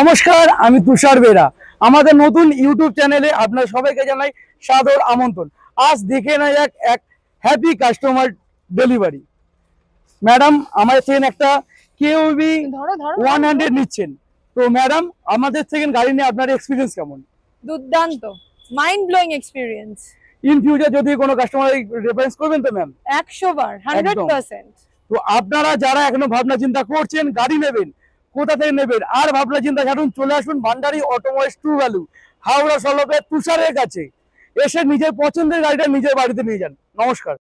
নমস্কার, আমি তুষার বেরা। আমাদের নতুন ইউটিউব চ্যানেলে আপনার সবাইকে জানাই সাদর আমন্ত্রণ। আজ দেখে নেওয়া যাক এক হ্যাপি কাস্টমার ডেলিভারি। ম্যাডাম আমাদের থেকে একটা কেউবি 100 নিচ্ছেন, তো ম্যাডাম আমাদের থেকে গাড়ি নিয়ে আপনার এক্সপিরিয়েন্স কেমন? দুর্দান্ত, mind blowing experience. In future যদি কোনো কাস্টমার রেফারেন্স করবেন তো ম্যাম? 100 বার, 100%। তো আপনারা যারা এখনো ভাবনা চিন্তা করছেন গাড়ি নেবেন, কোথা থেকে নেবেন আর ভাবনা চিন্তা ছাড়ুন, চলে আসুন Bhandari automobiles true value, Howrah Salkia তুষারের কাছে। এসে নিজের পছন্দের গাড়িটা নিজের বাড়িতে নিয়ে যান। নমস্কার।